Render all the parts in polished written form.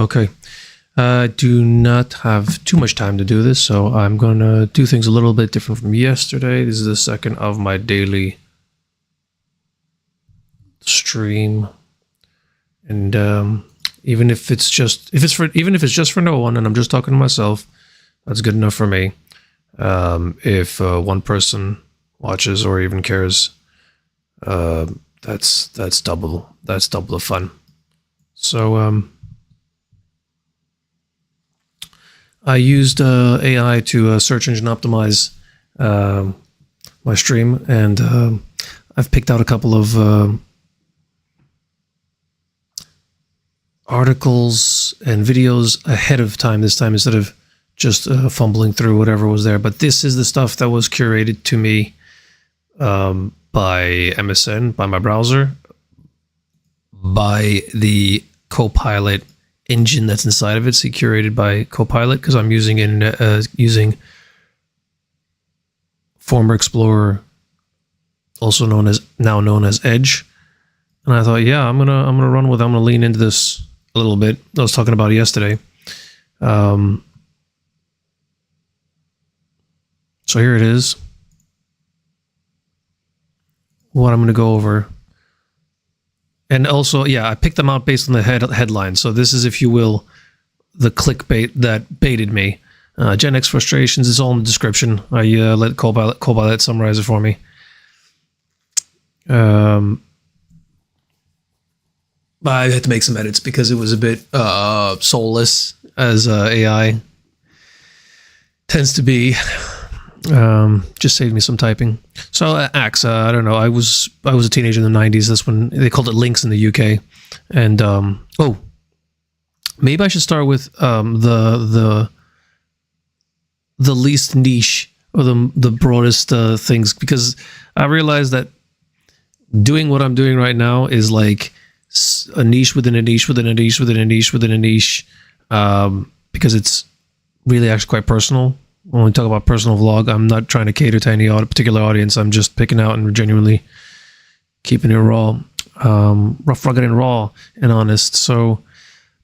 Okay. I do not have too much time to do this, so I'm going to do things a little bit different from yesterday. This is the second of my daily stream. And even if it's just for no one and I'm just talking to myself, that's good enough for me. If one person watches or even cares, that's double the fun. So I used AI to search engine optimize my stream, and I've picked out a couple of articles and videos ahead of time this time, instead of just fumbling through whatever was there. But this is the stuff that was curated to me by MSN, by my browser, by the Copilot engine that's inside of it. So curated by Copilot, because I'm using it using former Explorer, also known as Edge. And I thought, yeah, I'm gonna run with it. I'm gonna lean into this a little bit. I was talking about it yesterday. So here it is. What I'm going to go over. And also, yeah, I picked them out based on the headline. So this is, if you will, the clickbait that baited me. Gen X frustrations is all in the description. I let Copilot summarize it for me. I had to make some edits because it was a bit soulless, as AI tends to be. Just saved me some typing. So Axe, I don't know. I was a teenager in the 90s. That's when they called it Lynx in the UK. And maybe I should start with the least niche, or the broadest things, because I realized that doing what I'm doing right now is like a niche within a niche within a niche within a niche within a niche, because it's really actually quite personal. When we talk about personal vlog, I'm not trying to cater to any particular audience. I'm just picking out and genuinely keeping it raw, rough, rugged, and raw, and honest. So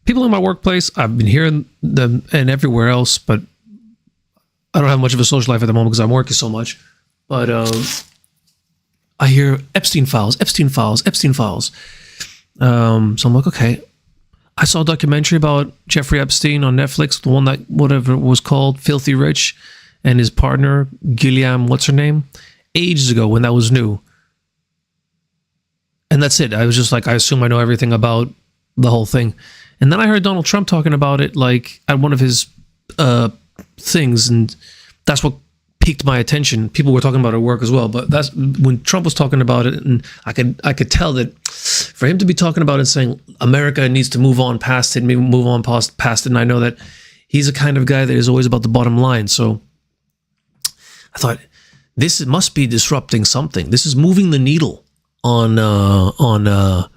people in my workplace, I've been hearing them, and everywhere else, but I don't have much of a social life at the moment because I'm working so much. But I hear Epstein files. So I'm like, okay. I saw a documentary about Jeffrey Epstein on Netflix, the one that, whatever it was called, Filthy Rich, and his partner, Gilliam, what's her name? Ages ago, when that was new. And that's it. I was just like, I assume I know everything about the whole thing. And then I heard Donald Trump talking about it, like, at one of his things, and that's what piqued my attention. People were talking about it at work as well, but that's when Trump was talking about it, and I could tell that for him to be talking about it, saying America needs to move on past it, maybe move on past it, and I know that he's a kind of guy that is always about the bottom line. So I thought, this must be disrupting something. This is moving the needle on the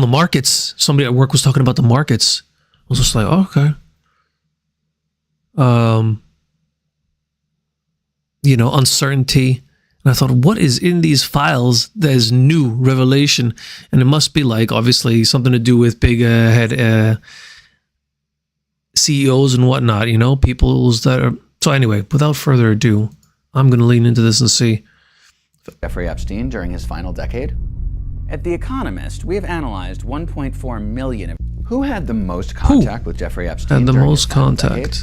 markets. Somebody at work was talking about the markets. I was just like, oh, okay. Uncertainty. And I thought, what is in these files that is new revelation? And it must be like, obviously, something to do with big head CEOs and whatnot, peoples that are... So anyway, without further ado, I'm going to lean into this and see. Jeffrey Epstein during his final decade? At The Economist, we have analyzed 1.4 million of... Who had the most contact with Jeffrey Epstein during his final decade?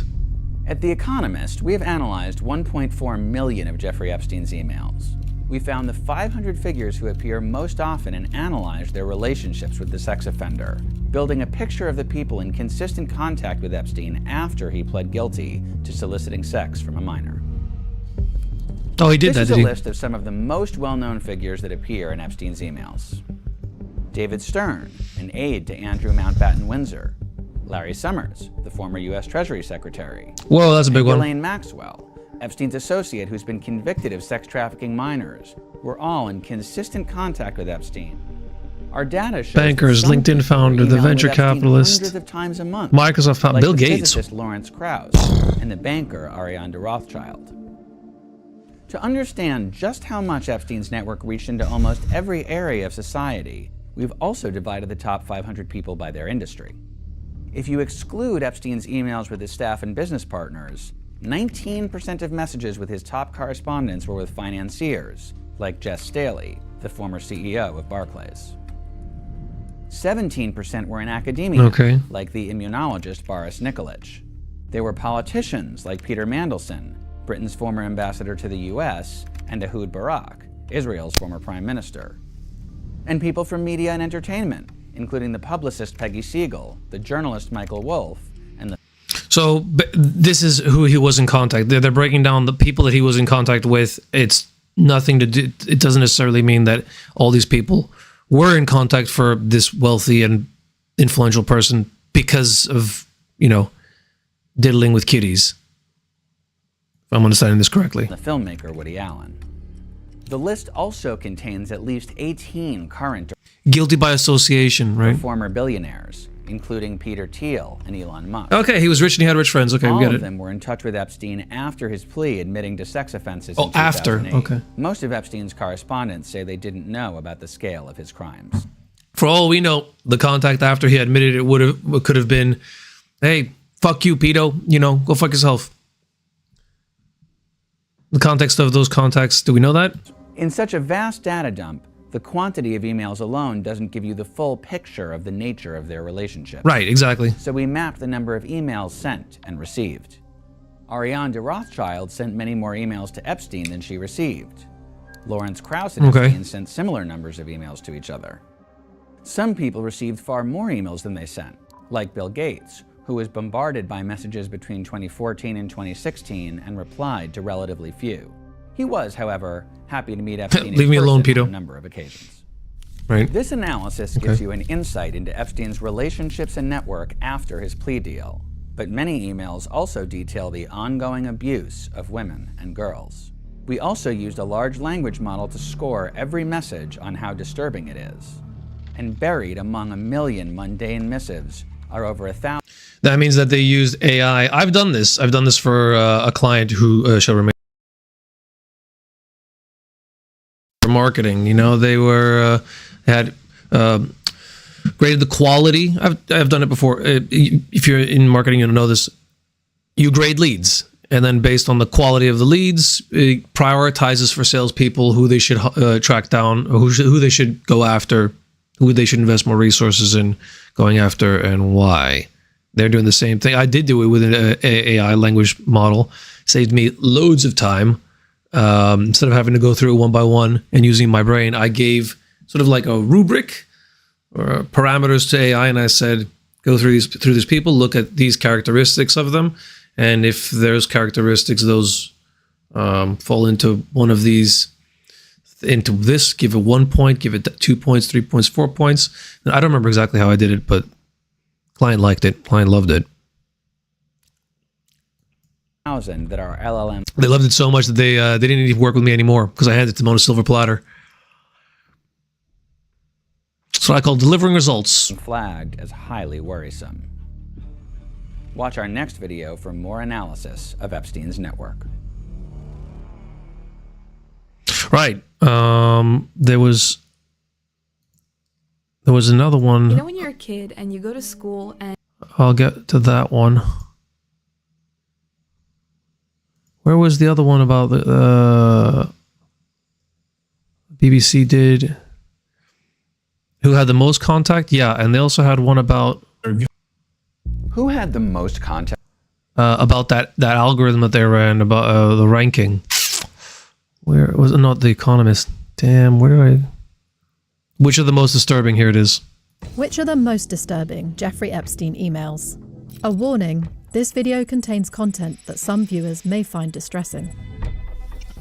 At The Economist, we have analyzed 1.4 million of Jeffrey Epstein's emails. We found the 500 figures who appear most often and analyzed their relationships with the sex offender, building a picture of the people in consistent contact with Epstein after he pled guilty to soliciting sex from a minor. Oh, he did that, did he? This is a list of some of the most well-known figures that appear in Epstein's emails. David Stern, an aide to Andrew Mountbatten Windsor. Larry Summers, the former U.S. Treasury Secretary. Whoa, that's a big one. Ghislaine Maxwell, Epstein's associate who's been convicted of sex trafficking minors, were all in consistent contact with Epstein. Our data shows bankers, LinkedIn founder, the venture capitalist, hundreds of times a month, Microsoft founder, like Bill the Gates, physicist Lawrence Krauss, and the banker Ariane de Rothschild. To understand just how much Epstein's network reached into almost every area of society, We've also divided the top 500 people by their industry. If you exclude Epstein's emails with his staff and business partners, 19% of messages with his top correspondents were with financiers, like Jess Staley, the former CEO of Barclays. 17% were in academia, like the immunologist Boris Nikolic. They were politicians, like Peter Mandelson, Britain's former ambassador to the US, and Ehud Barak, Israel's former prime minister. And people from media and entertainment, including the publicist Peggy Siegel, the journalist Michael Wolff, and the... So this is who he was in contact. They're breaking down the people that he was in contact with. It's nothing to do... It doesn't necessarily mean that all these people were in contact for this wealthy and influential person because of, you know, diddling with kitties. If I'm understanding this correctly. The filmmaker Woody Allen. The list also contains at least 18 current... Guilty by association, right? Former billionaires, including Peter Thiel and Elon Musk. Okay, he was rich and he had rich friends. Okay, we get it. All of them were in touch with Epstein after his plea admitting to sex offenses in 2008. After, okay. Most of Epstein's correspondents say they didn't know about the scale of his crimes. For all we know, the contact after he admitted it could have been, hey, fuck you, pedo, you know, go fuck yourself. The context of those contacts, do we know that? In such a vast data dump, the quantity of emails alone doesn't give you the full picture of the nature of their relationship. Right, exactly. So we mapped the number of emails sent and received. Ariane de Rothschild sent many more emails to Epstein than she received. Lawrence Krauss and Epstein sent similar numbers of emails to each other. Some people received far more emails than they sent, like Bill Gates, who was bombarded by messages between 2014 and 2016 and replied to relatively few. He was, however, happy to meet Epstein Leave me alone, pedo. on a number of occasions. Right. This analysis gives you an insight into Epstein's relationships and network after his plea deal. But many emails also detail the ongoing abuse of women and girls. We also used a large language model to score every message on how disturbing it is. And buried among 1 million mundane missives are over 1,000. That means that they used AI. I've done this. I've done this for a client who shall remain. Marketing, you know, they were had graded the quality. I've done it before. If you're in marketing, you'll know this. You grade leads, and then based on the quality of the leads, it prioritizes for salespeople who they should track down, or who they should go after, who they should invest more resources in going after, and why. They're doing the same thing. I did do it with an AI language model. Saved me loads of time. Instead of having to go through it one by one and using my brain, I gave sort of like a rubric or parameters to AI, and I said, go through these people, look at these characteristics of them, and if there's characteristics those fall into one of these, into this, give it 1 point, give it 2 points, 3 points, 4 points. And I don't remember exactly how I did it, but client liked it, client loved it. That are LLM. They loved it so much that they didn't even work with me anymore because I handed it to them on a silver platter. That's what I call delivering results. Flagged as highly worrisome. Watch our next video for more analysis of Epstein's network. Right. There was another one. You know when you're a kid and you go to school and... I'll get to that one. Where was the other one about the BBC did? Who had the most contact? Yeah, and they also had one about... Who had the most contact? About that algorithm that they ran, about the ranking. Where was it? Not The Economist. Damn, where do I... Which are the most disturbing? Here it is. Which are the most disturbing Jeffrey Epstein emails? A warning. This video contains content that some viewers may find distressing.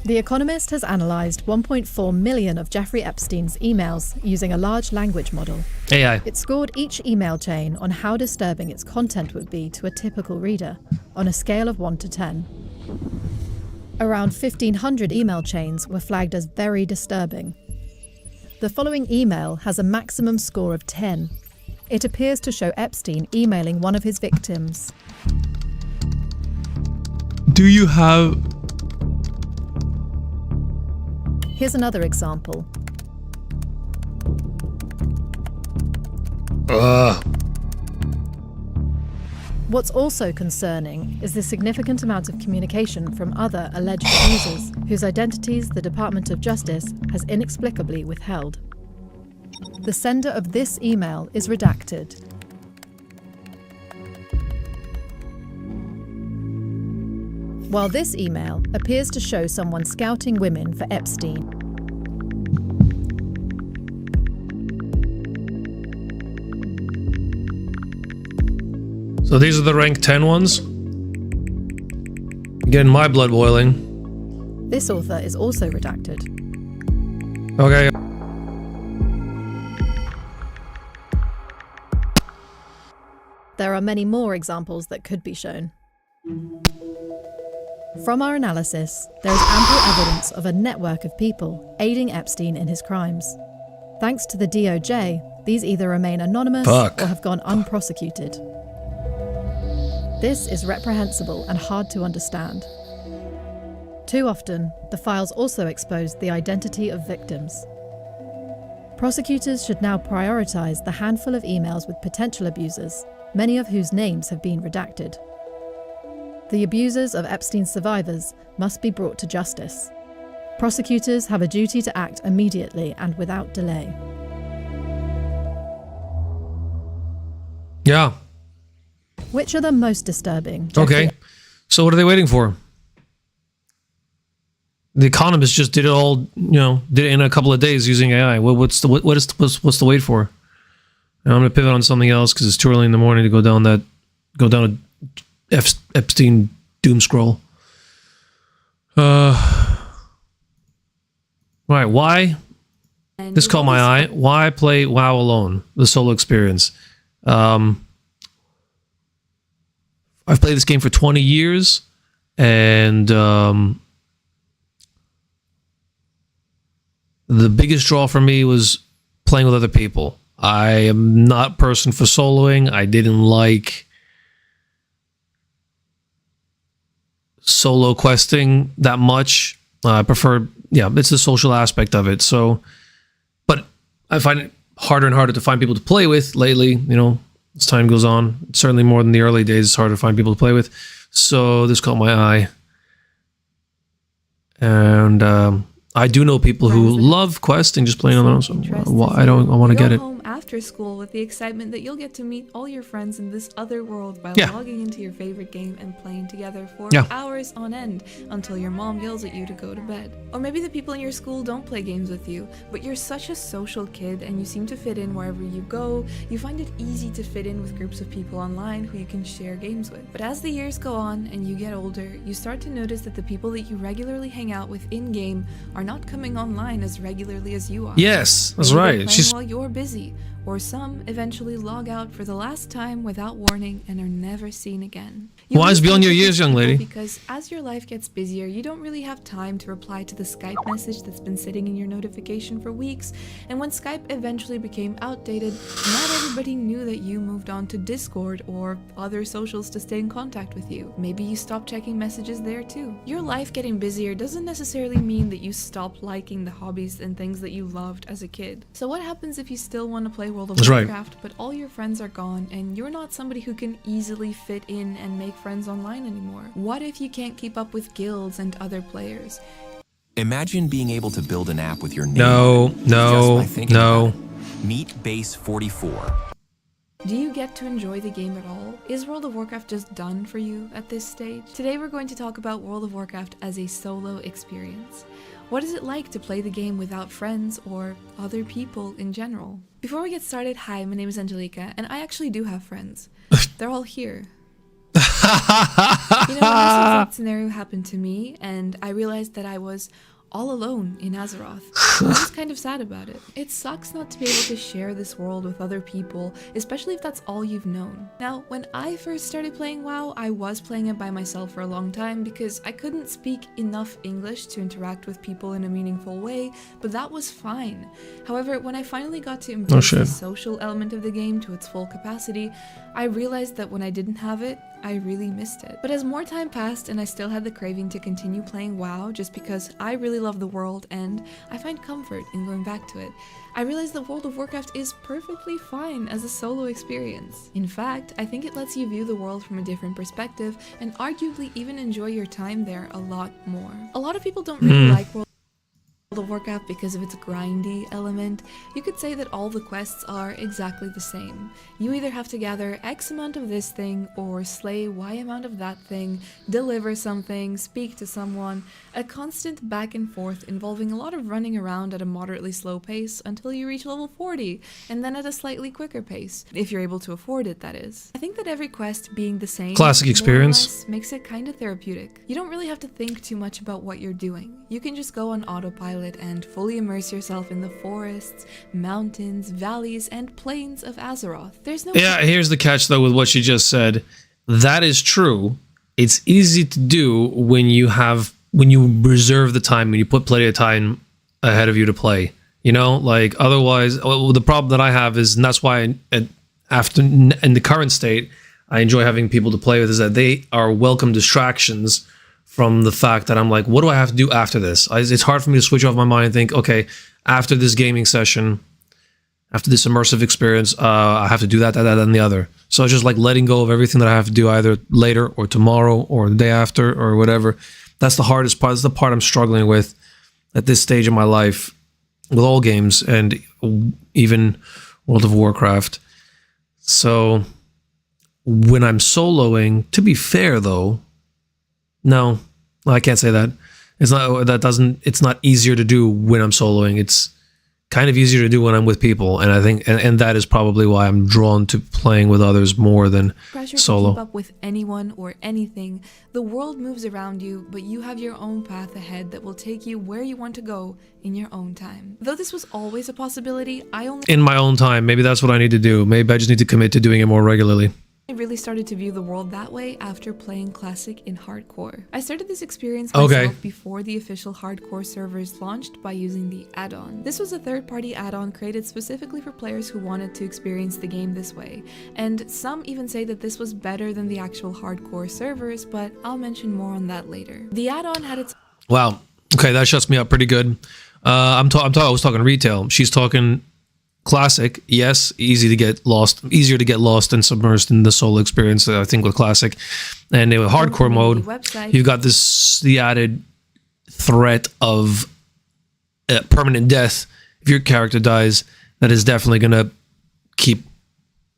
The Economist has analysed 1.4 million of Jeffrey Epstein's emails using a large language model. AI. It scored each email chain on how disturbing its content would be to a typical reader, on a scale of 1 to 10. Around 1,500 email chains were flagged as very disturbing. The following email has a maximum score of 10. It appears to show Epstein emailing one of his victims. Do you have... Here's another example. What's also concerning is the significant amount of communication from other alleged abusers, whose identities the Department of Justice has inexplicably withheld. The sender of this email is redacted. While this email appears to show someone scouting women for Epstein. So these are the rank 10 ones. Getting my blood boiling. This author is also redacted. Okay. There are many more examples that could be shown. From our analysis, there is ample evidence of a network of people aiding Epstein in his crimes. Thanks to the DOJ, these either remain anonymous or have gone unprosecuted. This is reprehensible and hard to understand. Too often, the files also expose the identity of victims. Prosecutors should now prioritize the handful of emails with potential abusers, many of whose names have been redacted. The abusers of Epstein's survivors must be brought to justice. Prosecutors have a duty to act immediately and without delay. Yeah. Which are the most disturbing? Okay. So what are they waiting for? The Economist just did it all, did it in a couple of days using AI. What's the wait for? Now I'm gonna pivot on something else because it's too early in the morning to go down a Epstein doom scroll. Right, why? This caught my eye. Why play WoW alone? The solo experience. I've played this game for 20 years, and the biggest draw for me was playing with other people. I am not a person for soloing. I didn't like solo questing that much. I prefer, it's the social aspect of it. So, but I find it harder and harder to find people to play with lately, as time goes on. Certainly more than the early days, it's harder to find people to play with. So this caught my eye. And I do know people who love questing, just playing on their own. So I want to get it. After school with the excitement that you'll get to meet all your friends in this other world while logging into your favorite game and playing together for hours on end until your mom yells at you to go to bed. Or maybe the people in your school don't play games with you, but you're such a social kid and you seem to fit in wherever you go. You find it easy to fit in with groups of people online who you can share games with. But as the years go on and you get older, you start to notice that the people that you regularly hang out with in-game are not coming online as regularly as you are. Yes, that's right. She's while you're busy. Or some eventually log out for the last time without warning and are never seen again. Wise beyond your years, young lady. Because as your life gets busier, you don't really have time to reply to the Skype message that's been sitting in your notification for weeks. And when Skype eventually became outdated, not everybody knew that you moved on to Discord or other socials to stay in contact with you. Maybe you stopped checking messages there too. Your life getting busier doesn't necessarily mean that you stopped liking the hobbies and things that you loved as a kid. So what happens if you still want to play World of Warcraft, but all your friends are gone and you're not somebody who can easily fit in and make friends online anymore? What if you can't keep up with guilds and other players? Imagine being able to build an app with your name. No. Meet Base 44. Do you get to enjoy the game at all? Is World of Warcraft just done for you at this stage? Today we're going to talk about World of Warcraft as a solo experience. What is it like to play the game without friends or other people in general? Before we get started, hi, my name is Angelica, and I actually do have friends. They're all here. When this exact scenario happened to me, and I realized that I was all alone in Azeroth, I was kind of sad about it. It sucks not to be able to share this world with other people, especially if that's all you've known. Now, when I first started playing WoW, I was playing it by myself for a long time because I couldn't speak enough English to interact with people in a meaningful way, but that was fine. However, when I finally got to embrace the social element of the game to its full capacity, I realized that when I didn't have it, I really missed it. But as more time passed and I still had the craving to continue playing WoW just because I really really love the world, and I find comfort in going back to it. I realized that World of Warcraft is perfectly fine as a solo experience. In fact, I think it lets you view the world from a different perspective and arguably even enjoy your time there a lot more. A lot of people don't really like World of Warcraft because of its grindy element. You could say that all the quests are exactly the same. You either have to gather X amount of this thing or slay Y amount of that thing, deliver something, speak to someone, a constant back and forth involving a lot of running around at a moderately slow pace until you reach level 40, and then at a slightly quicker pace, if you're able to afford it, that is. I think that every quest being the same classic experience more or less makes it kind of therapeutic. You don't really have to think too much about what you're doing. You can just go on autopilot and fully immerse yourself in the forests, mountains, valleys, and plains of Azeroth. There's no... Yeah, here's the catch though with what she just said. That is true. It's easy to do when you reserve the time, when you put plenty of time ahead of you to play. You know, like otherwise, the problem that I have is, and that's why in the current state, I enjoy having people to play with, is that they are welcome distractions from the fact that I'm like, what do I have to do after this? It's hard for me to switch off my mind and think, okay, after this gaming session, after this immersive experience, I have to do that, and the other. So it's just like letting go of everything that I have to do either later or tomorrow or the day after or whatever. That's the hardest part. That's the part I'm struggling with at this stage of my life with all games and even World of Warcraft. So when I'm soloing, to be fair though, no, I can't say that. It's not easier to do when I'm soloing. It's kind of easier to do when I'm with people, and I think and that is probably why I'm drawn to playing with others more than pressure solo. To keep up with anyone or anything. The world moves around you, but you have your own path ahead that will take you where you want to go in your own time. Though this was always a possibility, in my own time. Maybe that's what I need to do. Maybe I just need to commit to doing it more regularly. I really started to view the world that way after playing Classic in Hardcore. I started this experience myself before the official Hardcore servers launched by using the Addon. This was a third-party add-on created specifically for players who wanted to experience the game this way, and some even say that this was better than the actual Hardcore servers, but I'll mention more on that later. The add-on had its... Wow. Okay, that shuts me up pretty good. I was talking retail. She's talking... Classic, yes, easier to get lost and submersed in the solo experience, I think, with Classic. And in hardcore mode, you've got the added threat of permanent death if your character dies. That is definitely going to keep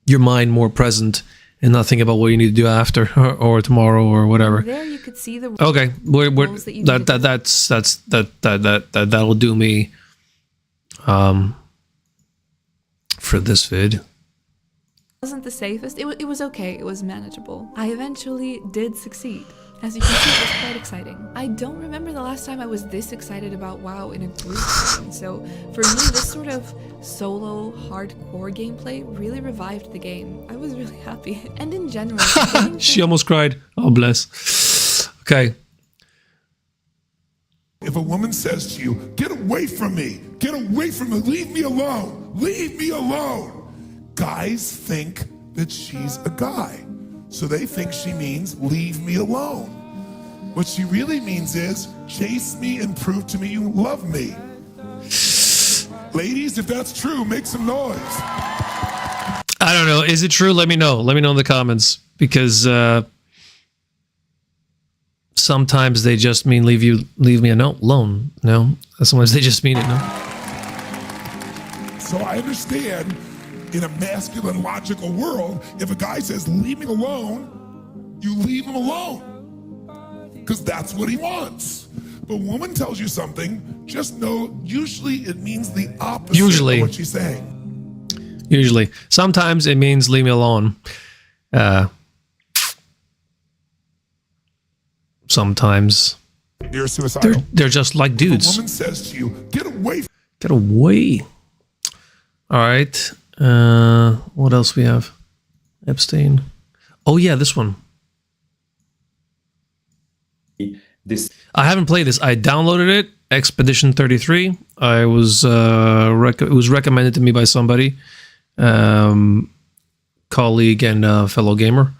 your mind more present and not think about what you need to do after or tomorrow or whatever. There you could see the okay, that'll do me. For this vid. Wasn't the safest. It was okay. It was manageable. I eventually did succeed. As you can see, it was quite exciting. I don't remember the last time I was this excited about WoW in a group setting, so for me, this sort of solo, hardcore gameplay really revived the game. I was really happy. And in general... She almost cried. Oh, bless. Okay. If a woman says to you, get away from me, leave me alone, guys think that she's a guy. So they think she means leave me alone. What she really means is chase me and prove to me you love me. Ladies, if that's true, make some noise. I don't know. Is it true? Let me know. Let me know in the comments, because sometimes they just mean leave me alone. No, sometimes they just mean it. No. So I understand, in a masculine, logical world, if a guy says leave me alone, you leave him alone, because that's what he wants. But a woman tells you something, just know usually it means the opposite of what she's saying. Usually, sometimes it means leave me alone. Sometimes you're suicidal. They're just like dudes. If a woman says to you, get away. Get away. All right. What else we have? Epstein. Oh yeah, this one. I haven't played this. I downloaded it. Expedition 33. I was it was recommended to me by somebody, colleague and fellow gamer.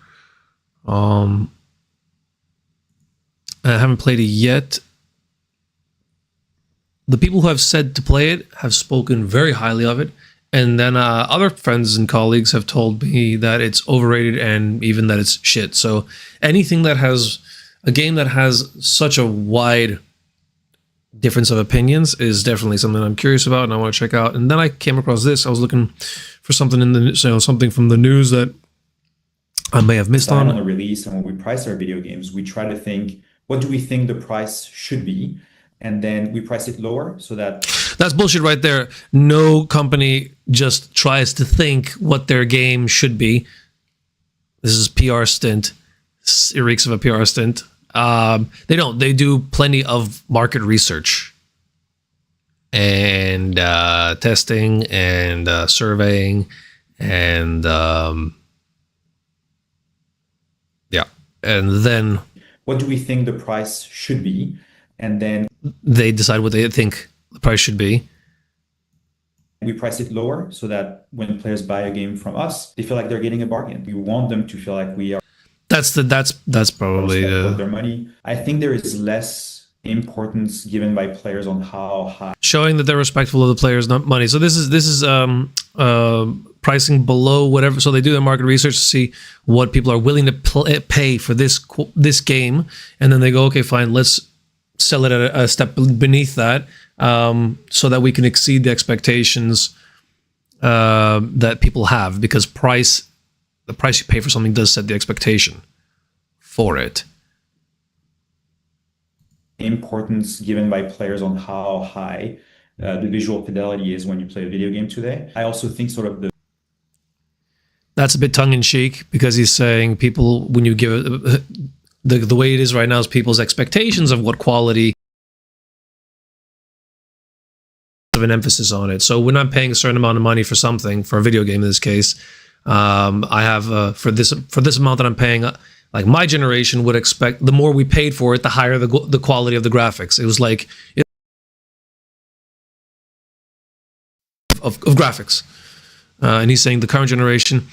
I haven't played it yet. the people who have said to play it have spoken very highly of it. And then other friends and colleagues have told me that it's overrated and even that it's shit. So anything that has a game that has such a wide difference of opinions is definitely something I'm curious about and I want to check out. And then I came across this. I was looking for something in the something from the news that I may have missed on the release. And when we price our video games, we try to think, what do we think the price should be? And then we price it lower so that... That's bullshit right there. No company just tries to think what their game should be. This is PR stint. It reeks of a PR stint. They don't. They do plenty of market research and testing and surveying and yeah. And then what do we think the price should be? And then they decide what they think the price should be. We price it lower so that when players buy a game from us, they feel like they're getting a bargain. We want them to feel like we are. That's probably their money. I think there is less importance given by players on how high, showing that they're respectful of the players' money. So this is pricing below whatever. So they do their market research to see what people are willing to pay for this game, and then they go, okay, fine, let's sell it at a step beneath that, so that we can exceed the expectations that people have, because the price you pay for something does set the expectation for it. Importance given by players on how high the visual fidelity is when you play a video game today. I also think sort of that's a bit tongue-in-cheek, because he's saying people, when you give it, the way it is right now is people's expectations of what quality of an emphasis on it. So when I'm paying a certain amount of money for something, for a video game in this case, I have for this amount that I'm paying, like my generation would expect the more we paid for it, the higher the quality of the graphics. It was like of graphics, and he's saying the current generation,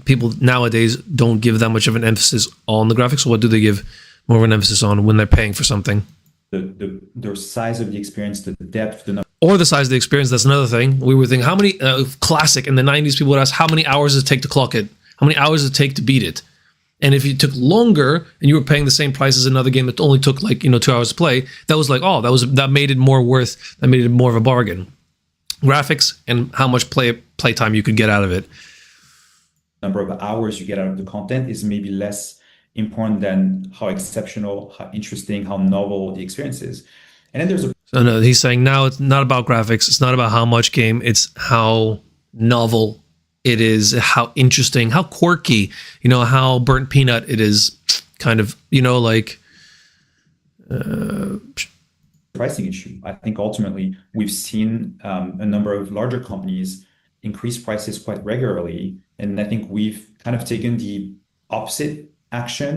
people nowadays don't give that much of an emphasis on the graphics. So what do they give more of an emphasis on when they're paying for something? The size of the experience, the depth, or the size of the experience. That's another thing. We were thinking, how many classic in the 90s, people would ask, how many hours does it take to clock it? How many hours does it take to beat it? And if it took longer and you were paying the same price as another game that only took 2 hours to play, that was like, oh, that made it more worth, that made it more of a bargain. Graphics and how much playtime you could get out of it. Number of hours you get out of the content is maybe less important than how exceptional, how interesting, how novel the experience is. And then there's a... So no, he's saying now it's not about graphics. It's not about how much game. It's how novel it is, how interesting, how quirky, how burnt peanut it is, kind of, like... pricing issue. I think ultimately we've seen a number of larger companies increase prices quite regularly. And I think we've kind of taken the opposite action.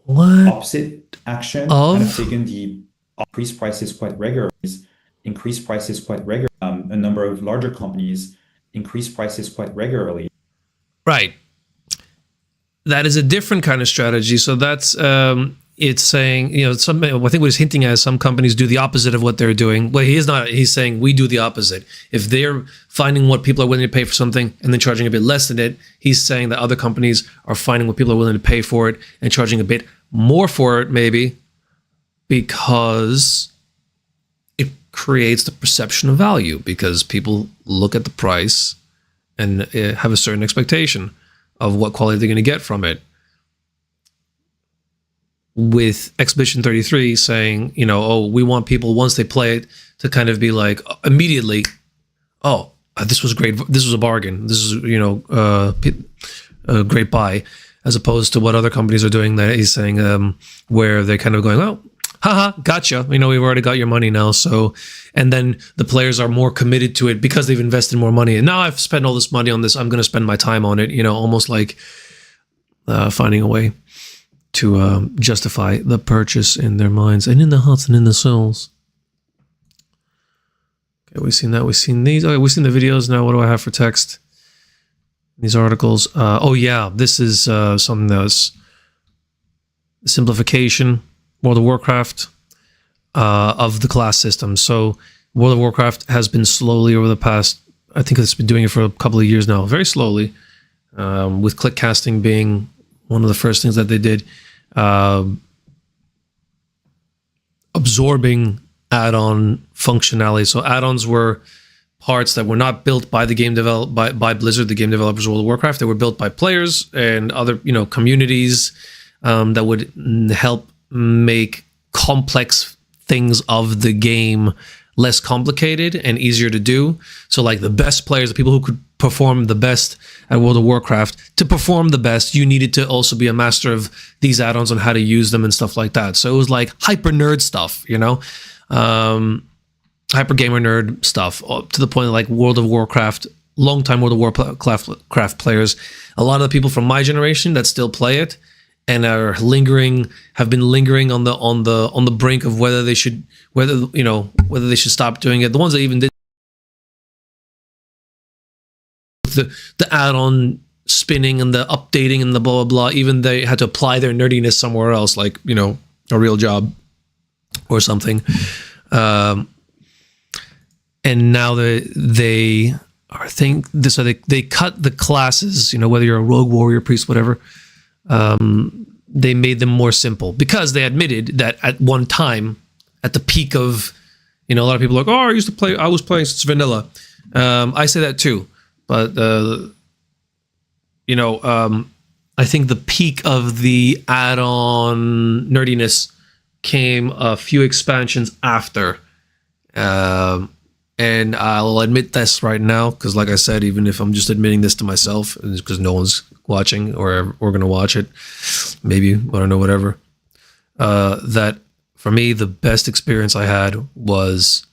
What? Opposite action. Kind of taken the increase prices quite regularly. A number of larger companies increase prices quite regularly. Right. That is a different kind of strategy. So that's it's saying, I think what he's hinting at is some companies do the opposite of what they're doing. Well, he is not. He's saying we do the opposite. If they're finding what people are willing to pay for something and then charging a bit less than it, he's saying that other companies are finding what people are willing to pay for it and charging a bit more for it, maybe because it creates the perception of value, because people look at the price and have a certain expectation of what quality they're going to get from it. With Expedition 33 saying, we want people, once they play it, to kind of be like, immediately, oh, this was great. This was a bargain. This is, a great buy, as opposed to what other companies are doing that he's saying, where they're kind of going, oh, haha, gotcha. We've already got your money now. So, and then the players are more committed to it because they've invested more money. And now I've spent all this money on this. I'm going to spend my time on it, almost like finding a way to justify the purchase in their minds and in their hearts and in their souls. Okay, we've seen that. We've seen these. Okay, we've seen the videos. Now, what do I have for text? These articles. Oh, yeah, this is something that's... simplification, World of Warcraft, of the class system. So World of Warcraft has been slowly over the past, I think it's been doing it for a couple of years now, very slowly, with click casting being one of the first things that they did, absorbing add-on functionality. So add-ons were parts that were not built by the game by Blizzard, the game developers of World of Warcraft. They were built by players and other communities that would help make complex things of the game less complicated and easier to do. So like the best players, the people who could perform the best at World of Warcraft, to perform the best, you needed to also be a master of these add-ons on how to use them and stuff like that. So it was like hyper nerd stuff, hyper gamer nerd stuff, to the point of like World of Warcraft, long-time World of Warcraft players. A lot of the people from my generation that still play it and have been lingering on the brink of whether they should stop doing it. The ones that even did the add-on spinning and the updating and the blah blah blah, even they had to apply their nerdiness somewhere else, like a real job or something. And now they cut the classes, whether you're a rogue, warrior, priest, whatever. They made them more simple because they admitted that at one time, at the peak of, a lot of people are like, oh, I was playing since vanilla. I say that too, but I think the peak of the add-on nerdiness came a few expansions after. And I'll admit this right now, because like I said, even if I'm just admitting this to myself, it's because no one's watching or going to watch it, maybe, I don't know, whatever, that for me, the best experience I had was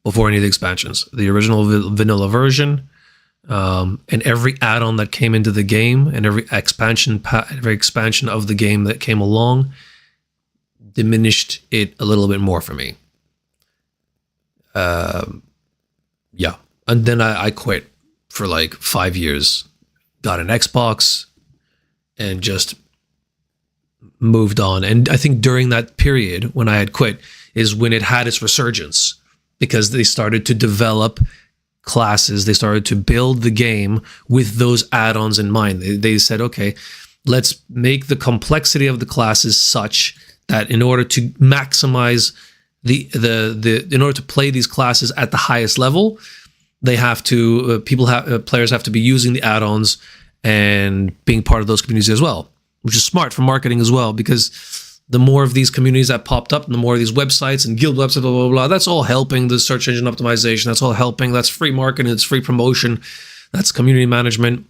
before any of the expansions. The original vanilla version, and every add-on that came into the game, and every expansion of the game that came along diminished it a little bit more for me. Yeah. And then I quit for like 5 years, got an Xbox, and just moved on. And I think during that period when I had quit is when it had its resurgence, because they started to develop classes. They started to build the game with those add-ons in mind. They said, okay, let's make the complexity of the classes such that in order to maximize in order to play these classes at the highest level, they have to players have to be using the add-ons and being part of those communities as well, which is smart for marketing as well, because the more of these communities that popped up and the more of these websites and guild websites, blah, blah, blah, that's all helping the search engine optimization. That's all helping. That's free marketing. It's free promotion. That's community management.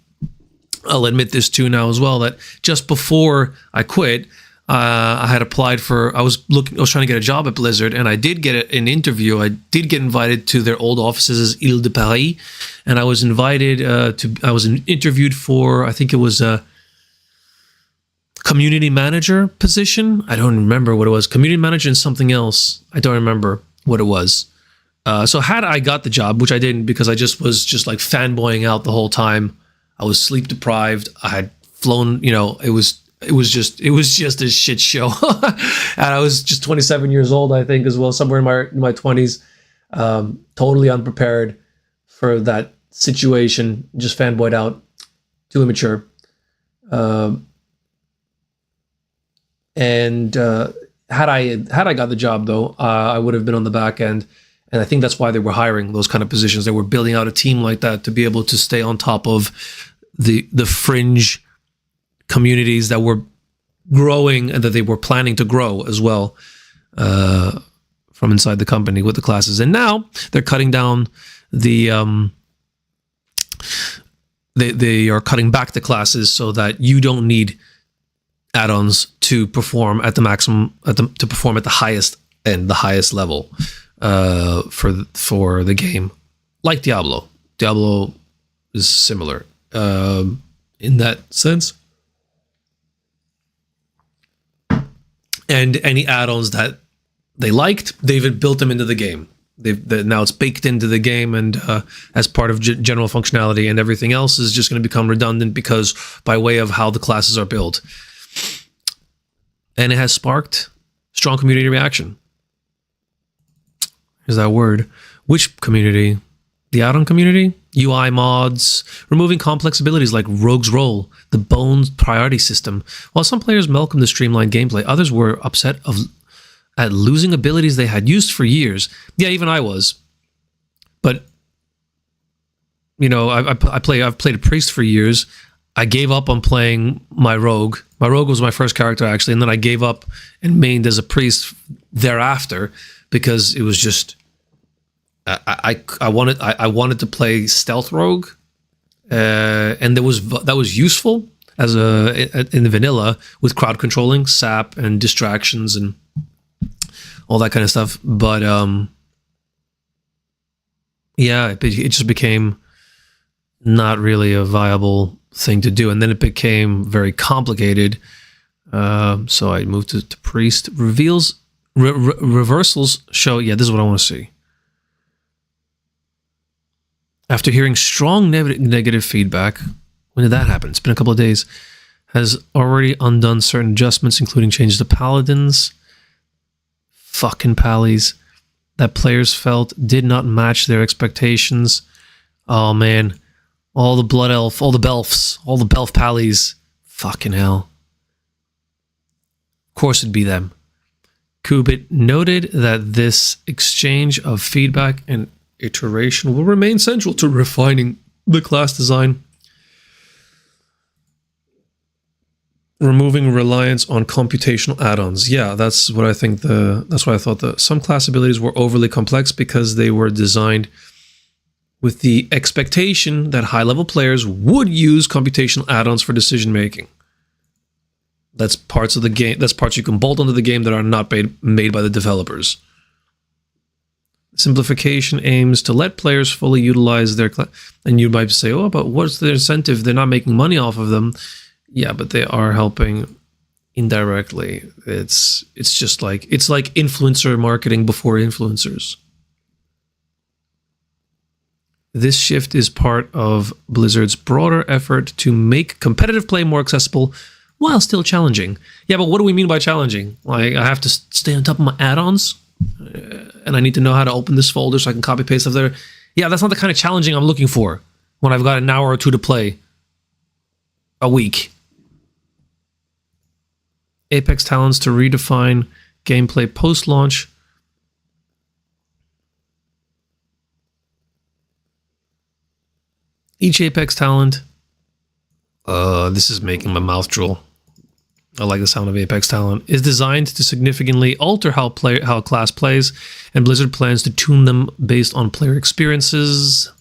I'll admit this too now as well, that just before I quit, I had applied I was trying to get a job at Blizzard, and I did get an interview. I did get invited to their old offices as Ile de Paris, and I was invited I was interviewed for, I think it was a community manager position. I don't remember what it was. Community manager and something else. I don't remember what it was. So had I got the job, which I didn't, because I was like fanboying out the whole time. I was sleep deprived. I had flown, it was just a shit show. And I was just 27 years old, I think, as well, somewhere in my 20s, totally unprepared for that situation, just fanboyed out, too immature. And had I got the job, though, I would have been on the back end. And I think that's why they were hiring those kind of positions. They were building out a team like that to be able to stay on top of the fringe communities that were growing and that they were planning to grow as well, from inside the company with the classes. And now they're cutting down they are cutting back the classes so that you don't need add-ons to perform at the maximum, to perform at the highest end, the highest level, for the game. Like Diablo. Diablo is similar in that sense. And any add-ons that they liked, they've built them into the game. Now it's baked into the game, and as part of general functionality, and everything else is just going to become redundant because by way of how the classes are built. And it has sparked strong community reaction. Is that word? Which community? The Addon community? UI mods, removing complex abilities like Rogue's Roll, the Bones priority system. While some players welcomed the streamlined gameplay, others were upset at losing abilities they had used for years. Yeah, even I was. But, you know, I've played a priest for years. I gave up on playing my rogue. My rogue was my first character, actually, and then I gave up and mained as a priest thereafter because it was just I wanted to play stealth rogue, and that was useful as in the vanilla with crowd controlling, sap, and distractions and all that kind of stuff. But yeah, it just became not really a viable thing to do, and then it became very complicated. So I moved to priest. Reversals show. Yeah, this is what I want to see. After hearing strong negative feedback, when did that happen? It's been a couple of days. Has already undone certain adjustments, including changes to paladins. Fucking pallies. That players felt did not match their expectations. Oh man. All the blood elf, all the belfs, all the belf pallies. Fucking hell. Of course it'd be them. Kubit noted that this exchange of feedback and iteration will remain central to refining the class design, removing reliance on computational add-ons. Yeah, that's what I think. That's why I thought some class abilities were overly complex because they were designed with the expectation that high-level players would use computational add-ons for decision making. That's parts of the game. That's parts you can bolt onto the game that are not made by the developers. Simplification aims to let players fully utilize their class. And you might say, oh, but what's the incentive? They're not making money off of them. Yeah, but they are helping indirectly. It's just like, it's like influencer marketing before influencers. This shift is part of Blizzard's broader effort to make competitive play more accessible while still challenging. Yeah, but what do we mean by challenging? Like, I have to stay on top of my add-ons? And I need to know how to open this folder so I can copy paste stuff there. Yeah, that's not the kind of challenging I'm looking for when I've got an hour or two to play a week. Apex talents to redefine gameplay post-launch. Each Apex talent. This is making my mouth drool. I like the sound of Apex talent, is designed to significantly alter how class plays, and Blizzard plans to tune them based on player experiences.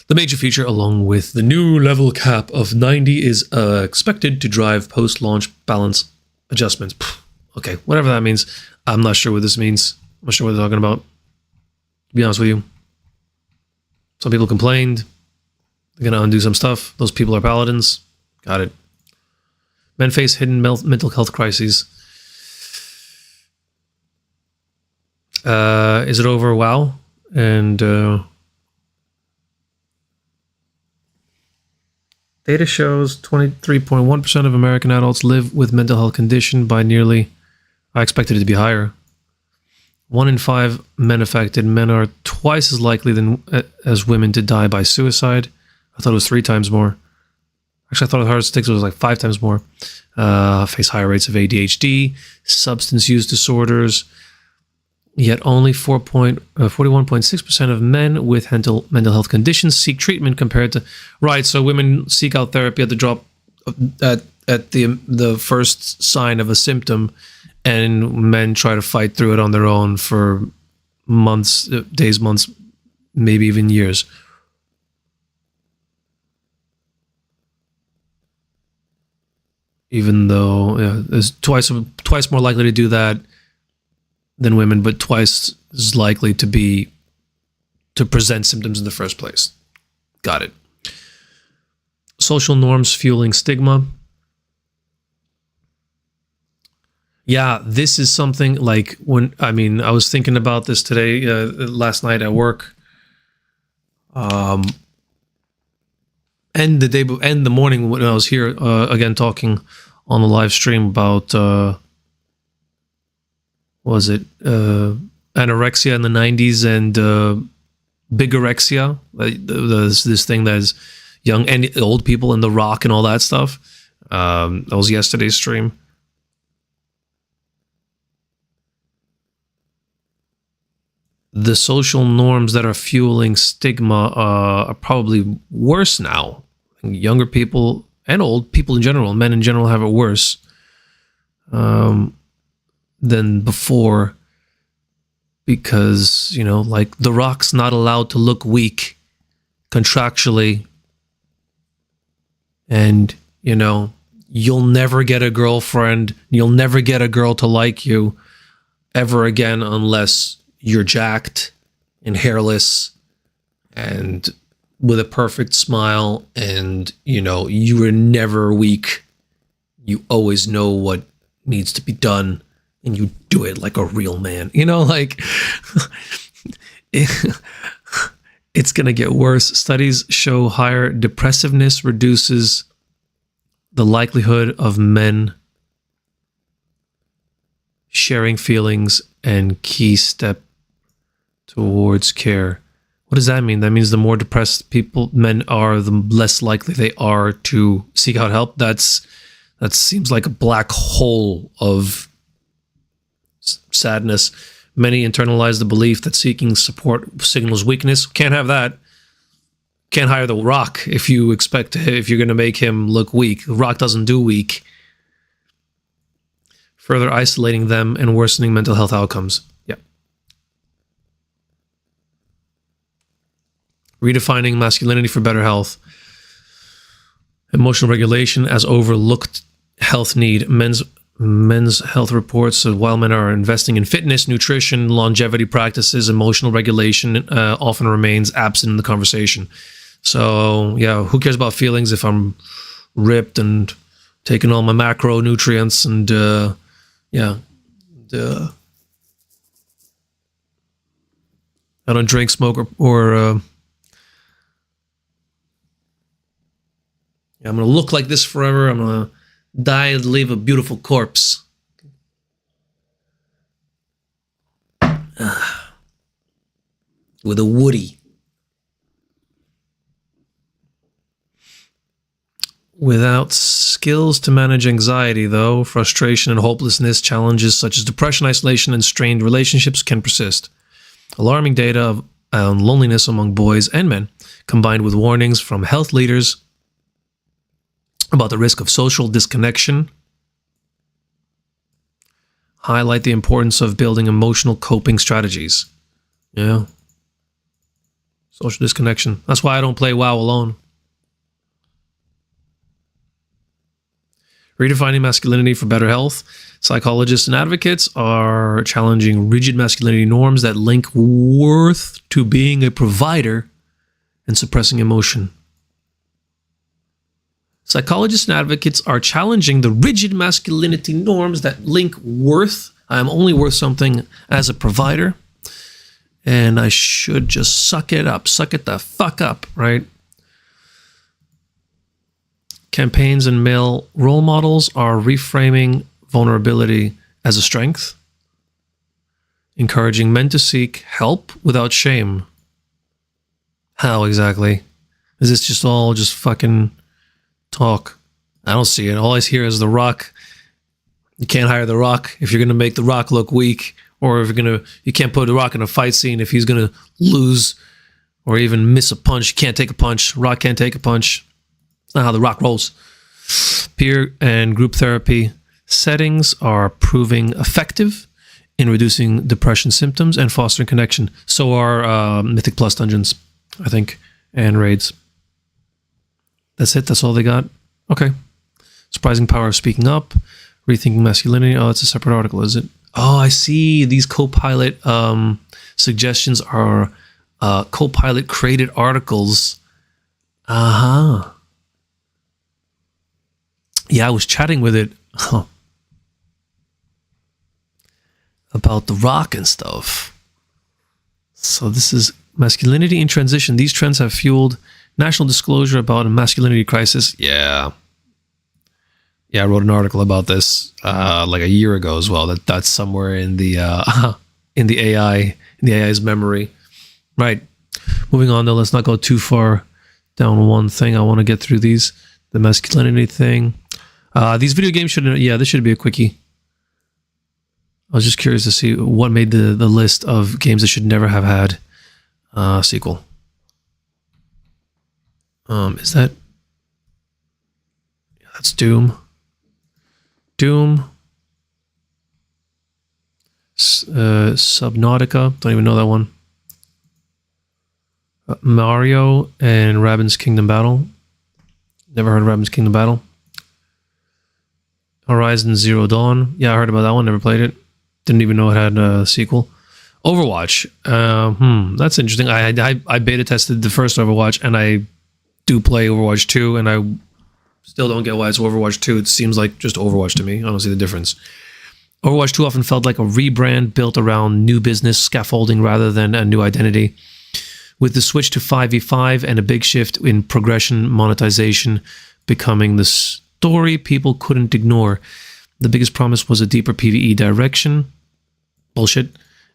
The major feature, along with the new level cap of 90, is expected to drive post-launch balance adjustments. Okay, whatever that means. I'm not sure what this means. I'm not sure what they're talking about. To be honest with you. Some people complained. They're going to undo some stuff. Those people are paladins. Got it. Men face hidden mental health crises. Is it over WoW? And data shows 23.1% of American adults live with mental health condition by nearly, I expected it to be higher. 1 in 5 men affected. Men are twice as likely as women to die by suicide. I thought it was 3 times more. Actually, I thought the hardest sticks was like 5 times more. Face higher rates of ADHD, substance use disorders. Yet only 41.6% of men with mental health conditions seek treatment compared to... Right, so women seek out therapy at the drop at the first sign of a symptom, and men try to fight through it on their own for months, days, months, maybe even years. Even though there's twice more likely to do that than women, but twice as likely to present symptoms in the first place. Got it. Social norms fueling stigma. Yeah, this is something like I was thinking about this today, last night at work. And the morning when I was here again talking on the live stream about anorexia in the 90s and bigorexia, this thing that is young and old people in The Rock and all that stuff. That was yesterday's stream. The social norms that are fueling stigma are probably worse now. Younger people and old people in general, men in general, have it worse than before, because, you know, like The Rock's not allowed to look weak contractually, and, you know, you'll never get a girlfriend, you'll never get a girl to like you ever again unless you're jacked and hairless and with a perfect smile, and, you know, you were never weak. You always know what needs to be done, and you do it like a real man. You know, like, it's going to get worse. Studies show higher depressiveness reduces the likelihood of men sharing feelings and key step towards care. What does that mean? That means the more depressed men are, the less likely they are to seek out help. That seems like a black hole of sadness. Many internalize the belief that seeking support signals weakness. Can't have that. Can't hire The Rock if you're going to make him look weak. The Rock doesn't do weak. Further isolating them and worsening mental health outcomes. Yeah. Redefining masculinity for better health. Emotional regulation as overlooked health need. Men's health reports that while men are investing in fitness, nutrition, longevity practices, emotional regulation often remains absent in the conversation. So, yeah, who cares about feelings if I'm ripped and taking all my macronutrients and, I don't drink, smoke, or I'm going to look like this forever. I'm going to die and leave a beautiful corpse. With a Woody. Without skills to manage anxiety, though, frustration and hopelessness, challenges such as depression, isolation, and strained relationships can persist. Alarming data on loneliness among boys and men, combined with warnings from health leaders about the risk of social disconnection, highlight the importance of building emotional coping strategies. Yeah. Social disconnection. That's why I don't play WoW alone. Redefining masculinity for better health. Psychologists and advocates are challenging rigid masculinity norms that link worth to being a provider and suppressing emotion. Psychologists and advocates are challenging the rigid masculinity norms that link worth. I am only worth something as a provider, and I should just suck it up. Suck it the fuck up, right? Campaigns and male role models are reframing vulnerability as a strength, encouraging men to seek help without shame. How exactly? Is this just all just fucking talk? I don't see it. All I hear is The Rock. You can't hire The Rock if you're going to make The Rock look weak, or if you can't put The Rock in a fight scene if he's going to lose or even miss a punch. You can't take a punch. Rock can't take a punch. It's not how The Rock rolls. Peer and group therapy settings are proving effective in reducing depression symptoms and fostering connection. So are Mythic Plus dungeons, I think, and raids. That's it? That's all they got? Okay. Surprising power of speaking up. Rethinking masculinity. Oh, it's a separate article, is it? Oh, I see. These Copilot suggestions are Copilot created articles. Uh-huh. Yeah, I was chatting with it about The Rock and stuff. So this is masculinity in transition. These trends have fueled national disclosure about a masculinity crisis. Yeah. Yeah, I wrote an article about this like a year ago as well. That's somewhere in the in the AI's memory. Right. Moving on though, let's not go too far down one thing. I want to get through these. The masculinity thing. These video games this should be a quickie. I was just curious to see what made the list of games that should never have had a sequel. Is that... Yeah, that's Doom. Subnautica. Don't even know that one. Mario and Rabbids Kingdom Battle. Never heard of Rabbids Kingdom Battle. Horizon Zero Dawn. Yeah, I heard about that one. Never played it. Didn't even know it had a sequel. Overwatch. That's interesting. I beta tested the first Overwatch, and I do play Overwatch 2, and I still don't get why it's Overwatch 2. It seems like just Overwatch to me. I don't see the difference. Overwatch 2 often felt like a rebrand built around new business scaffolding rather than a new identity. With the switch to 5v5 and a big shift in progression monetization becoming the story people couldn't ignore. The biggest promise was a deeper PvE direction. Bullshit.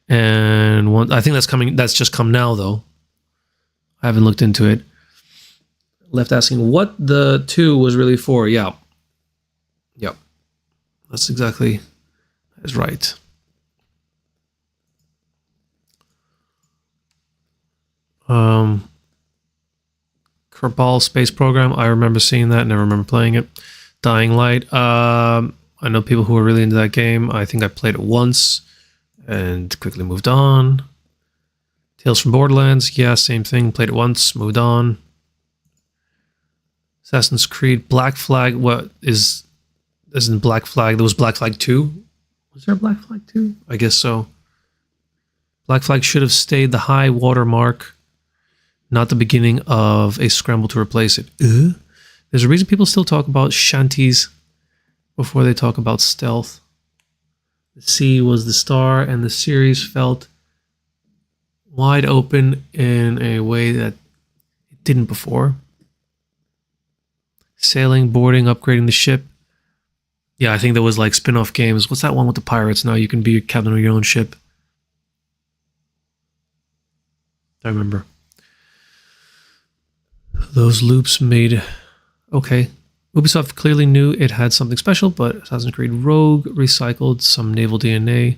And I think that's just come now though. I haven't looked into it. Left asking what the 2 was really for. Yeah. Yep. That's right. Kerbal Space Program. I remember seeing that. Never remember playing it. Dying Light. I know people who are really into that game. I think I played it once and quickly moved on. Tales from Borderlands. Yeah, same thing. Played it once, moved on. Assassin's Creed. Black Flag. What isn't Black Flag? There was Black Flag 2. Was there a Black Flag 2? I guess so. Black Flag should have stayed the high water mark, not the beginning of a scramble to replace it. There's a reason people still talk about shanties before they talk about stealth. The sea was the star, and the series felt wide open in a way that it didn't before. Sailing, boarding, upgrading the ship. Yeah, I think there was like spin-off games. What's that one with the pirates? Now you can be a captain of your own ship. I remember. Those loops made... Okay. Ubisoft clearly knew it had something special, but Assassin's Creed Rogue recycled some naval DNA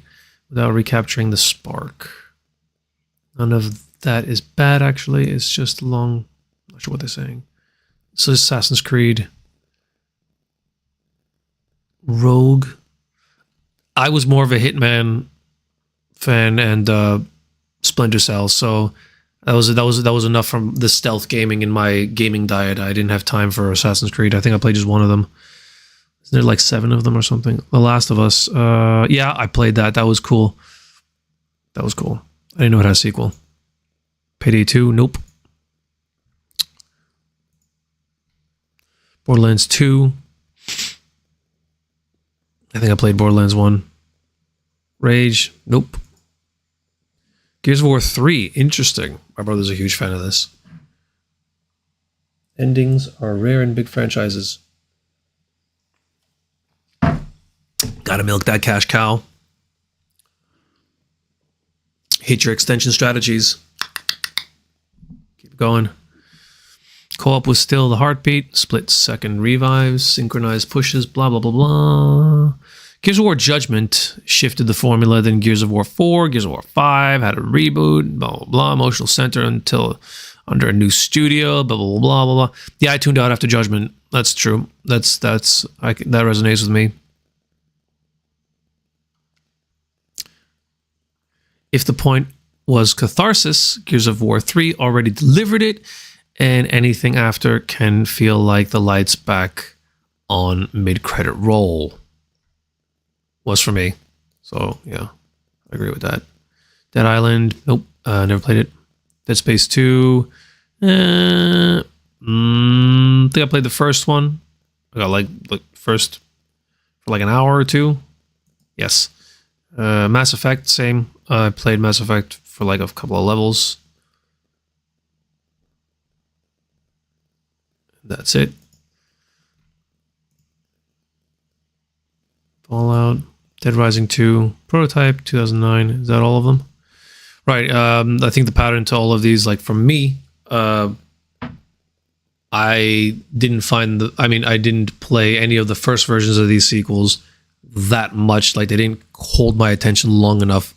without recapturing the spark. None of that is bad, actually. It's just long... I'm not sure what they're saying. So Assassin's Creed Rogue. I was more of a Hitman fan and Splinter Cell, so that was enough from the stealth gaming in my gaming diet. I didn't have time for Assassin's Creed. I think I played just one of them. Isn't there like 7 of them or something? The Last of Us. Yeah, I played that. That was cool. I didn't know it had a sequel. Payday 2. Nope. Borderlands 2. I think I played Borderlands 1. Rage. Nope. Gears of War 3. Interesting. My brother's a huge fan of this. Endings are rare in big franchises. Gotta milk that cash cow. Hit your extension strategies. Keep going. Co-op was still the heartbeat. Split second revives. Synchronized pushes. Blah, blah, blah, blah. Gears of War Judgment shifted the formula. Then Gears of War 4. Gears of War 5 had a reboot. Blah, blah, blah. Emotional center until under a new studio. Blah, blah, blah, blah, blah. Yeah, I tuned out after Judgment. That's true. That resonates with me. If the point was catharsis, Gears of War 3 already delivered it, and anything after can feel like the lights back on mid-credit roll. Was for me. So, yeah, I agree with that. Dead Island, nope, never played it. Dead Space 2, I think I played the first one. I got like first for like an hour or two. Yes. Mass Effect, same. I played Mass Effect for like a couple of levels. That's it. Dead Rising 2, Prototype, 2009. Is that all of them? Right. I think the pattern to all of these, like for me, I didn't play any of the first versions of these sequels that much. Like they didn't hold my attention long enough.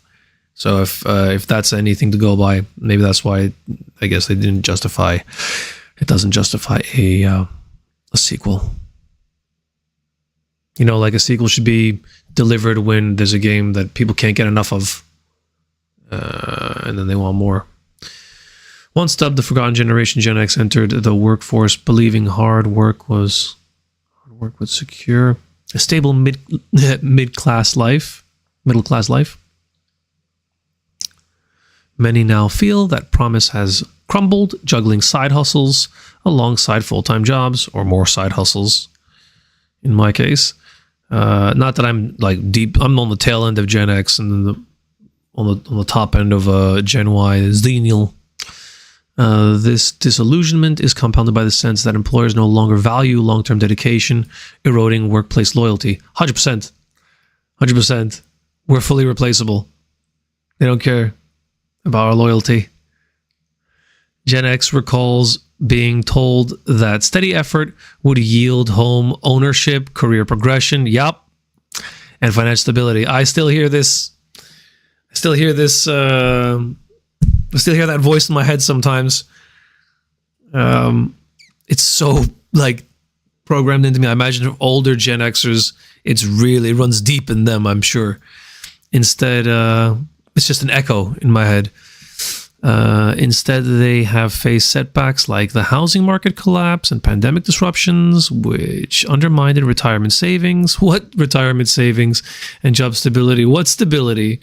So if that's anything to go by, maybe that's why I guess they didn't justify. It doesn't justify a sequel. You know, like a sequel should be delivered when there's a game that people can't get enough of, and then they want more. Once dubbed the Forgotten Generation, Gen X entered the workforce believing hard work would secure a stable middle class life. Many now feel that promise has crumbled, juggling side hustles alongside full-time jobs, or more side hustles. In my case, not that I'm like deep. I'm on the tail end of Gen X, and then on the top end of Gen Y, Xennial. This disillusionment is compounded by the sense that employers no longer value long-term dedication, eroding workplace loyalty. 100%. 100%. We're fully replaceable. They don't care about our loyalty. Gen X recalls being told that steady effort would yield home ownership, career progression, and financial stability. I still hear this. I still hear that voice in my head sometimes. It's so like programmed into me. I imagine for older Gen Xers, it runs deep in them, I'm sure. Instead, it's just an echo in my head. Instead, they have faced setbacks like the housing market collapse and pandemic disruptions, which undermined retirement savings. What retirement savings? And job stability? What stability?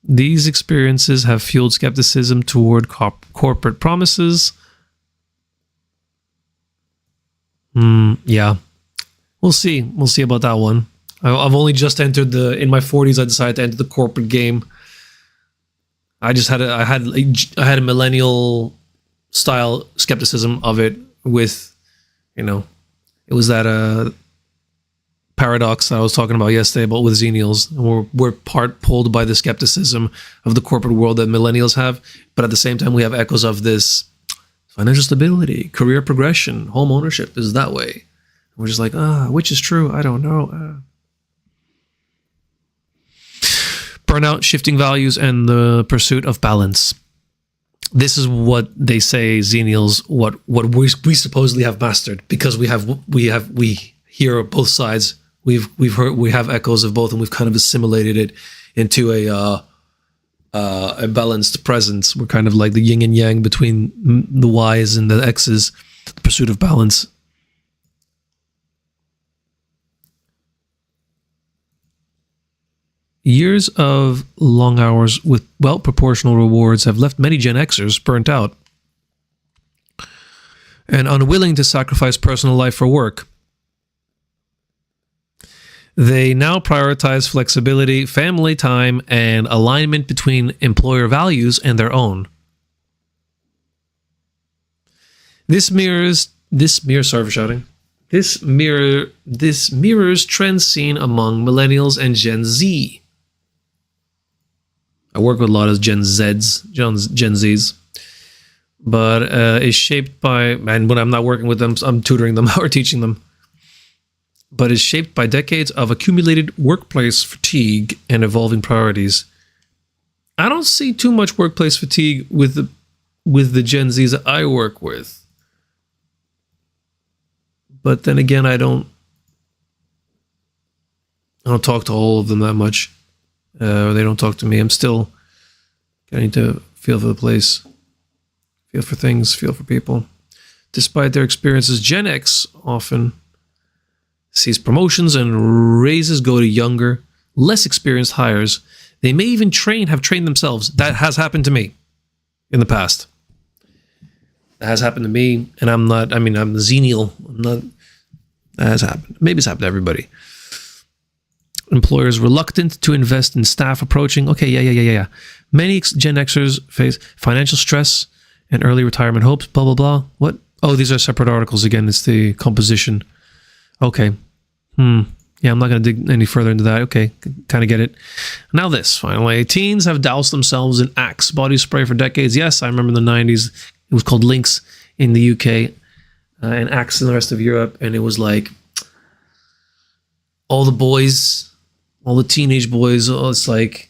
These experiences have fueled skepticism toward corporate promises. Yeah. We'll see. We'll see about that one. I've only just entered in my 40s, I decided to enter the corporate game. I had a millennial style skepticism of it with, it was that paradox I was talking about yesterday about with Xennials. We're part pulled by the skepticism of the corporate world that millennials have, but at the same time we have echoes of this financial stability, career progression, home ownership is that way. We're just like, which is true? I don't know. Burnout, shifting values, and the pursuit of balance. This is what they say, Xennials, what we supposedly have mastered, because we hear both sides. We have echoes of both, and we've kind of assimilated it into a balanced presence. We're kind of like the yin and yang between the Y's and the X's, the pursuit of balance. Years of long hours with well-proportional rewards have left many Gen Xers burnt out and unwilling to sacrifice personal life for work. They now prioritize flexibility, family time, and alignment between employer values and their own. This mirrors trends seen among millennials and Gen Z. I work with a lot of Gen Zs, but is shaped by, and when I'm not working with them, I'm tutoring them or teaching them, but is shaped by decades of accumulated workplace fatigue and evolving priorities. I don't see too much workplace fatigue with the Gen Zs that I work with. But then again, I don't talk to all of them that much. They don't talk to me. I'm still getting to feel for the place, feel for things, feel for people. Despite their experiences, Gen X often sees promotions and raises go to younger, less experienced hires. They may even have trained themselves. That has happened to me in the past. That has happened to me, and I'm the Xennial. That has happened. Maybe it's happened to everybody. Employers reluctant to invest in staff approaching. Okay, yeah. Many Gen Xers face financial stress and early retirement hopes, blah, blah, blah. What? Oh, these are separate articles again. It's the composition. Okay. Yeah, I'm not going to dig any further into that. Okay, kind of get it. Now this, finally. Teens have doused themselves in Axe body spray for decades. Yes, I remember in the 90s, it was called Lynx in the UK and Axe in the rest of Europe. And it was like all the boys, all the teenage boys, it's like,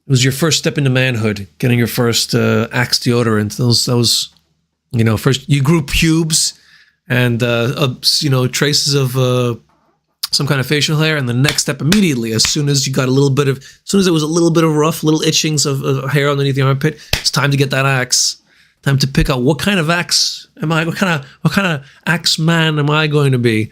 it was your first step into manhood, getting your first Axe deodorant. That was, you know, first you grew pubes and, you know, traces of some kind of facial hair, and the next step immediately, as soon as you got as soon as it was a little bit of rough, little itchings of hair underneath the armpit, it's time to get that axe. Time to pick out what kind of axe am I? What kind of axe man am I going to be?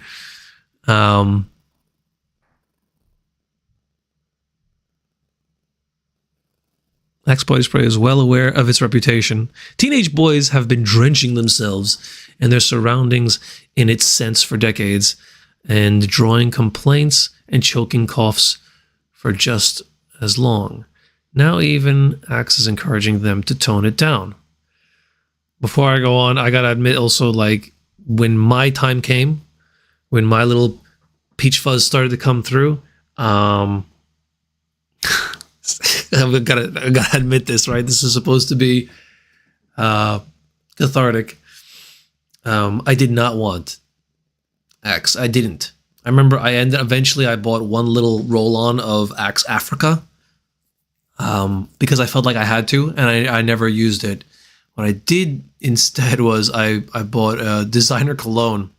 Axe body spray is well aware of its reputation. Teenage boys have been drenching themselves and their surroundings in its scents for decades, and drawing complaints and choking coughs for just as long. Now even Axe is encouraging them to tone it down. Before I go on, I gotta admit also, like, when my time came, when my little peach fuzz started to come through, I gotta admit this, right? This is supposed to be cathartic. I did not want Axe. I didn't. I remember eventually I bought one little roll-on of Axe Africa because I felt like I had to, and I never used it. What I did instead was I bought a designer cologne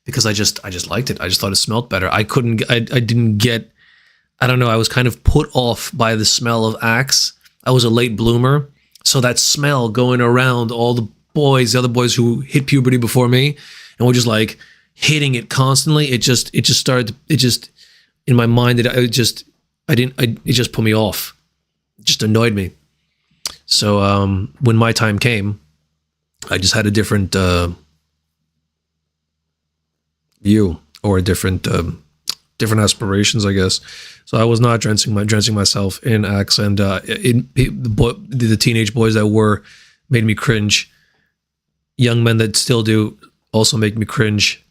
because I just liked it. I just thought it smelled better. I didn't get, I don't know, I was kind of put off by the smell of Axe. I was a late bloomer, so that smell going around all the other boys who hit puberty before me and were just like hitting it constantly, it just in my mind it just put me off. It just annoyed me. So when my time came, I just had a different view, or a different aspirations, I guess. So I was not drenching myself in Axe, and the teenage boys that made me cringe. Young men that still do also make me cringe.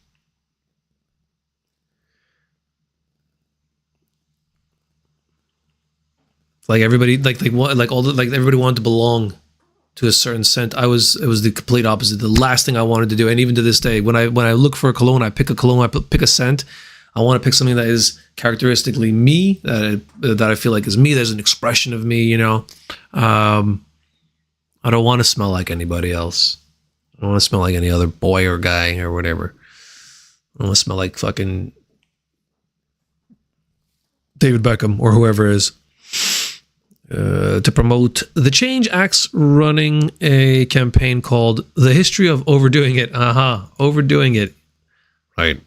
Like everybody, everybody wanted to belong to a certain scent. It was the complete opposite. The last thing I wanted to do, and even to this day, when I look for a cologne, I pick a cologne, I pick a scent. I want to pick something that is characteristically me, that I feel like is me. There's an expression of me, you know. I don't want to smell like anybody else. I don't want to smell like any other boy or guy or whatever. I don't want to smell like fucking David Beckham or whoever it is. To promote the change, Axe running a campaign called The History of Overdoing It. Overdoing it. Right.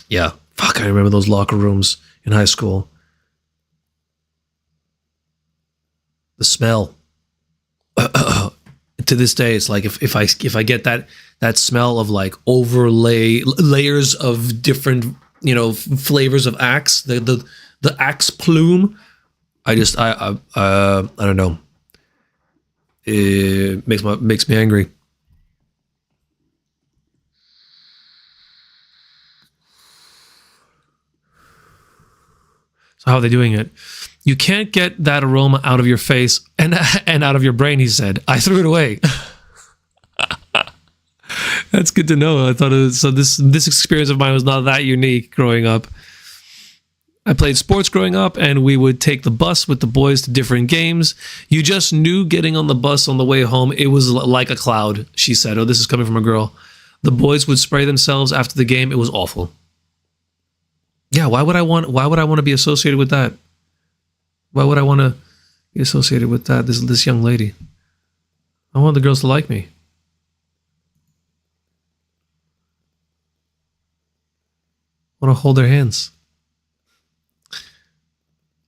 Yeah. Fuck, I remember those locker rooms in high school. The smell. To this day, it's like if I get that smell of like layers of different, you know, flavors of Axe, the Axe plume, I don't know. It makes me angry. So how are they doing it? You can't get that aroma out of your face and out of your brain, he said. I threw it away. That's good to know. I thought this experience of mine was not that unique growing up. I played sports growing up, and we would take the bus with the boys to different games. You just knew getting on the bus on the way home, it was like a cloud, she said. Oh, this is coming from a girl. The boys would spray themselves after the game. It was awful. Yeah, why would I want to be associated with that? Why would I want to be associated with that? This young lady. I want the girls to like me. I want to hold their hands.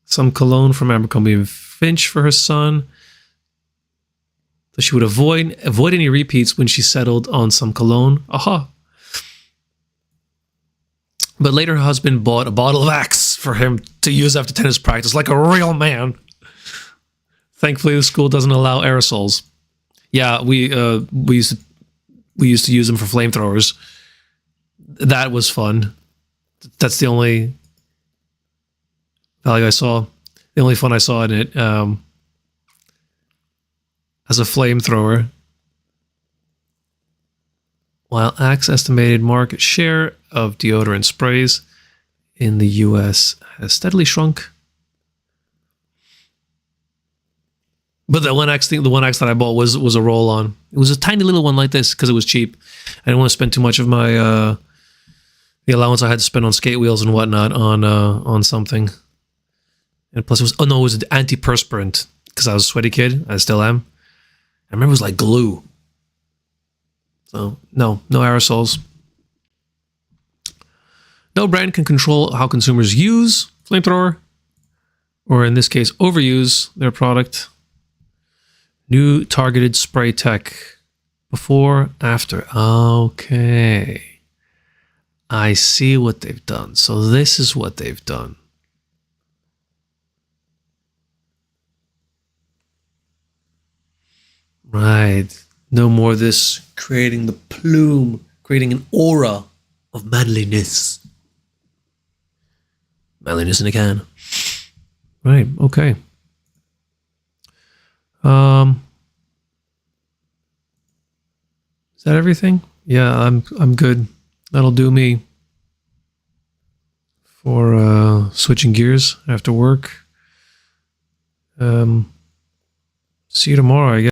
Some cologne from Abercrombie & Finch for her son. So she would avoid any repeats when she settled on some cologne. Aha. But later her husband bought a bottle of Axe for him to use after tennis practice, like a real man. Thankfully, the school doesn't allow aerosols. Yeah, we used to use them for flamethrowers. That was fun. That's the only value I saw. The only fun I saw in it as a flamethrower. While Axe estimated market share of deodorant sprays in the US has steadily shrunk. But the one Axe that I bought was a roll-on. It was a tiny little one like this because it was cheap. I didn't want to spend too much of my the allowance I had to spend on skate wheels and whatnot on something. And plus it was it was an antiperspirant because I was a sweaty kid. I still am. I remember it was like glue. So no aerosols. No brand can control how consumers use flamethrower, or in this case, overuse their product. New targeted spray tech. Before, after. Okay. I see what they've done. So this is what they've done. Right. No more of this creating the plume, creating an aura of manliness. Manliness in a can. Right, okay. Is that everything? Yeah, I'm good. That'll do me for switching gears after work. See you tomorrow, I guess.